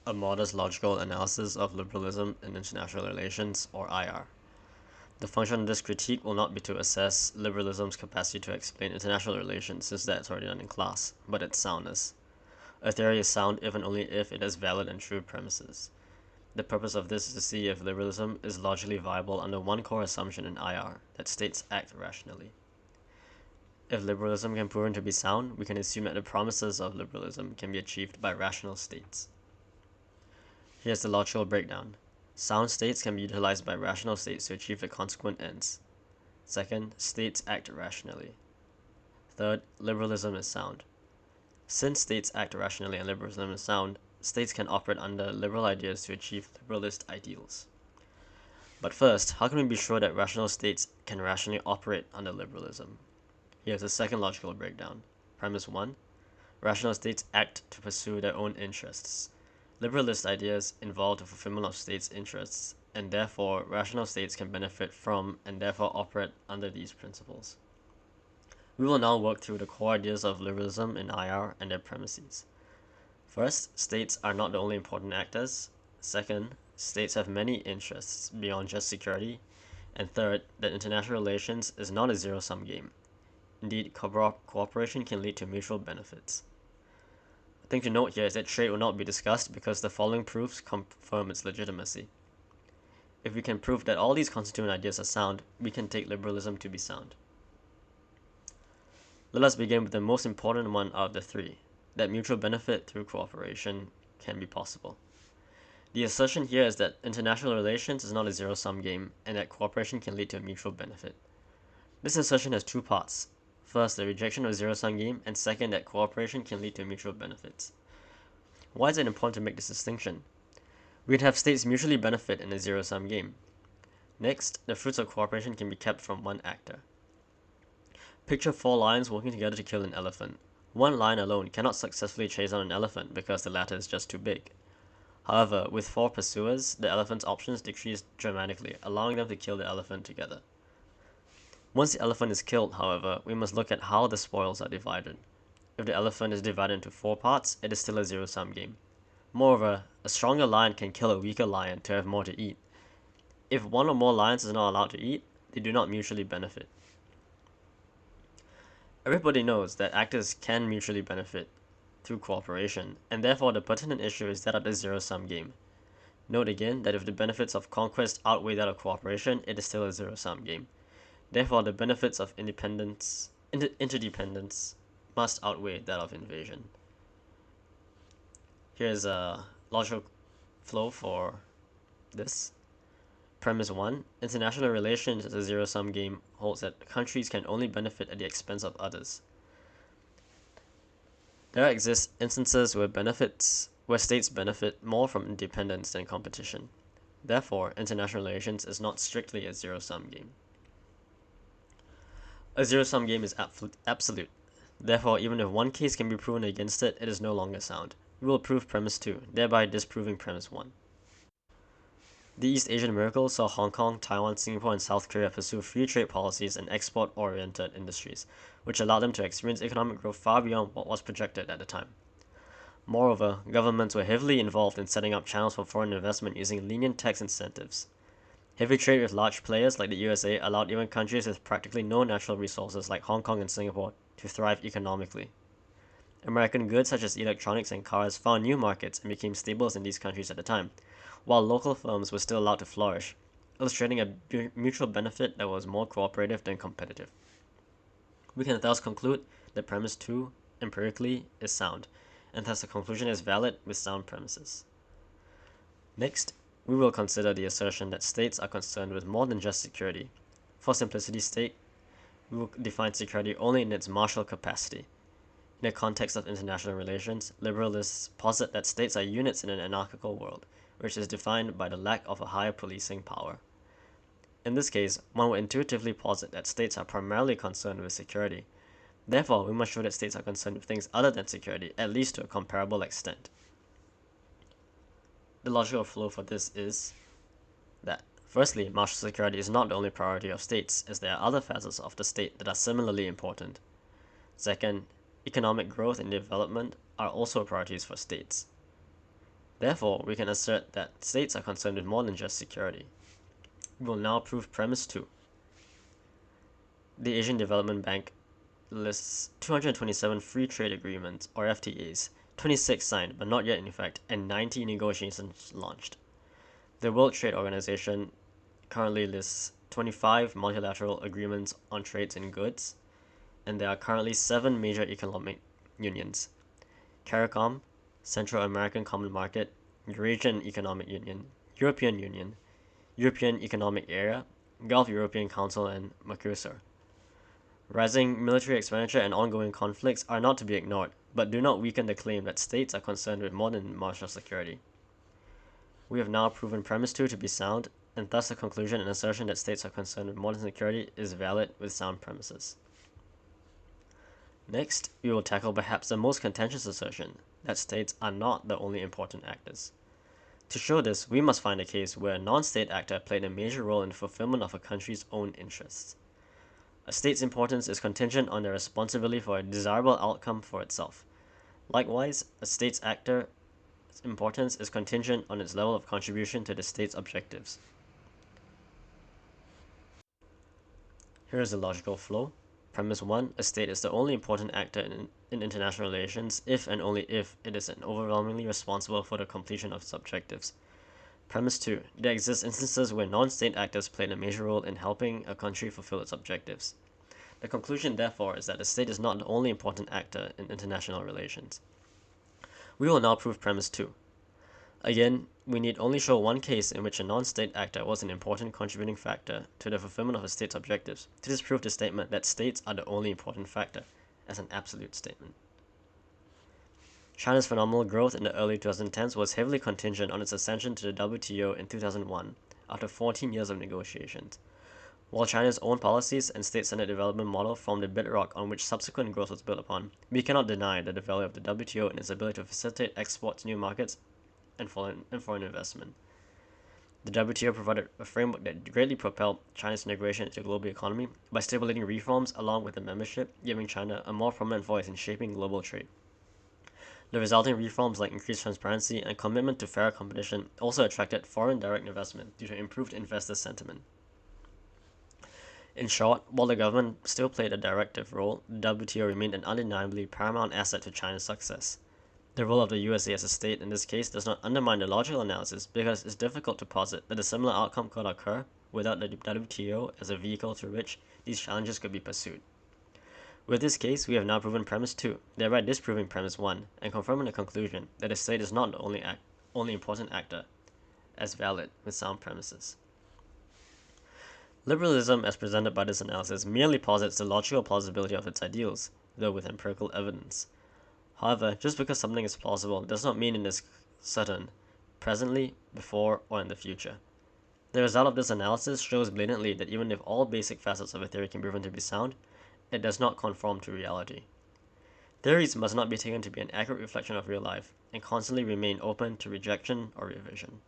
A modest logical analysis of liberalism in international relations, or IR. The function of this critique will not be to assess liberalism's capacity to explain international relations, since that's already done in class, but its soundness. A theory is sound if and only if it has valid and true premises. The purpose of this is to see if liberalism is logically viable under one core assumption in IR, that states act rationally. If liberalism can be proven to be sound, we can assume that the promises of liberalism can be achieved by rational states. Here's the logical breakdown. Sound states can be utilized by rational states to achieve the consequent ends. Second, states act rationally. Third, liberalism is sound. Since states act rationally and liberalism is sound, states can operate under liberal ideas to achieve liberalist ideals. But first, how can we be sure that rational states can rationally operate under liberalism? Here's the second logical breakdown. Premise 1. Rational states act to pursue their own interests. Liberalist ideas involve the fulfillment of states' interests, and therefore rational states can benefit from and therefore operate under these principles. We will now work through the core ideas of liberalism in IR and their premises. First, states are not the only important actors. Second, states have many interests beyond just security. And third, that international relations is not a zero-sum game. Indeed, cooperation can lead to mutual benefits. The thing to note here is that trade will not be discussed because the following proofs confirm its legitimacy. If we can prove that all these constituent ideas are sound, we can take liberalism to be sound. Let us begin with the most important one out of the three, that mutual benefit through cooperation can be possible. The assertion here is that international relations is not a zero-sum game, and that cooperation can lead to a mutual benefit. This assertion has two parts. First, the rejection of a zero-sum game, and second, that cooperation can lead to mutual benefits. Why is it important to make this distinction? We'd have states mutually benefit in a zero-sum game. Next, the fruits of cooperation can be kept from one actor. Picture 4 lions working together to kill an elephant. One lion alone cannot successfully chase down an elephant because the latter is just too big. However, with 4 pursuers, the elephant's options decrease dramatically, allowing them to kill the elephant together. Once the elephant is killed, however, we must look at how the spoils are divided. If the elephant is divided into 4 parts, it is still a zero-sum game. Moreover, a stronger lion can kill a weaker lion to have more to eat. If one or more lions is not allowed to eat, they do not mutually benefit. Everybody knows that actors can mutually benefit through cooperation, and therefore the pertinent issue is that of the zero-sum game. Note again that if the benefits of conquest outweigh that of cooperation, it is still a zero-sum game. Therefore, the benefits of interdependence must outweigh that of invasion. Here's a logical flow for this. Premise 1. International relations as a zero-sum game holds that countries can only benefit at the expense of others. There exist instances where states benefit more from independence than competition. Therefore, international relations is not strictly a zero-sum game. A zero-sum game is absolute. Therefore, even if one case can be proven against it, it is no longer sound. We will prove premise 2, thereby disproving premise 1. The East Asian miracle saw Hong Kong, Taiwan, Singapore, and South Korea pursue free trade policies and export-oriented industries, which allowed them to experience economic growth far beyond what was projected at the time. Moreover, governments were heavily involved in setting up channels for foreign investment using lenient tax incentives. Heavy trade with large players like the USA allowed even countries with practically no natural resources like Hong Kong and Singapore to thrive economically. American goods such as electronics and cars found new markets and became staples in these countries at the time, while local firms were still allowed to flourish, illustrating a mutual benefit that was more cooperative than competitive. We can thus conclude that premise 2, empirically, is sound, and thus the conclusion is valid with sound premises. Next, we will consider the assertion that states are concerned with more than just security. For simplicity's sake, we will define security only in its martial capacity. In the context of international relations, liberalists posit that states are units in an anarchical world, which is defined by the lack of a higher policing power. In this case, one would intuitively posit that states are primarily concerned with security. Therefore, we must show that states are concerned with things other than security, at least to a comparable extent. The logical flow for this is that, firstly, martial security is not the only priority of states, as there are other facets of the state that are similarly important. Second, economic growth and development are also priorities for states. Therefore, we can assert that states are concerned with more than just security. We will now prove premise 2. The Asian Development Bank lists 227 free trade agreements, or FTAs, 26 signed but not yet in effect, and 90 negotiations launched. The World Trade Organization currently lists 25 multilateral agreements on trades in goods, and there are currently 7 major economic unions: CARICOM, Central American Common Market, Eurasian Economic Union, European Union, European Economic Area, Gulf European Council, and Mercosur. Rising military expenditure and ongoing conflicts are not to be ignored, but do not weaken the claim that states are concerned with more than martial security. We have now proven premise 2 to be sound, and thus the conclusion and assertion that states are concerned with more than security is valid with sound premises. Next, we will tackle perhaps the most contentious assertion, that states are not the only important actors. To show this, we must find a case where a non-state actor played a major role in the fulfillment of a country's own interests. A state's importance is contingent on their responsibility for a desirable outcome for itself. Likewise, a state's actor's importance is contingent on its level of contribution to the state's objectives. Here is the logical flow. Premise 1. A state is the only important actor in international relations if and only if it is overwhelmingly responsible for the completion of its objectives. Premise 2. There exist instances where non-state actors played a major role in helping a country fulfill its objectives. The conclusion, therefore, is that the state is not the only important actor in international relations. We will now prove premise 2. Again, we need only show one case in which a non-state actor was an important contributing factor to the fulfillment of a state's objectives to disprove the statement that states are the only important factor as an absolute statement. China's phenomenal growth in the early 2010s was heavily contingent on its ascension to the WTO in 2001 after 14 years of negotiations. While China's own policies and state-centered development model formed the bedrock on which subsequent growth was built upon, we cannot deny that the value of the WTO and its ability to facilitate export to new markets and foreign investment. The WTO provided a framework that greatly propelled China's integration into the global economy by stimulating reforms along with the membership, giving China a more prominent voice in shaping global trade. The resulting reforms like increased transparency and commitment to fair competition also attracted foreign direct investment due to improved investor sentiment. In short, while the government still played a directive role, the WTO remained an undeniably paramount asset to China's success. The role of the USA as a state in this case does not undermine the logical analysis because it's difficult to posit that a similar outcome could occur without the WTO as a vehicle through which these challenges could be pursued. With this case, we have now proven premise 2, thereby disproving premise 1, and confirming the conclusion that the state is not the only important actor, as valid with sound premises. Liberalism, as presented by this analysis, merely posits the logical plausibility of its ideals, though with empirical evidence. However, just because something is plausible does not mean it is certain, presently, before, or in the future. The result of this analysis shows blatantly that even if all basic facets of a theory can be proven to be sound, it does not conform to reality. Theories must not be taken to be an accurate reflection of real life, and constantly remain open to rejection or revision.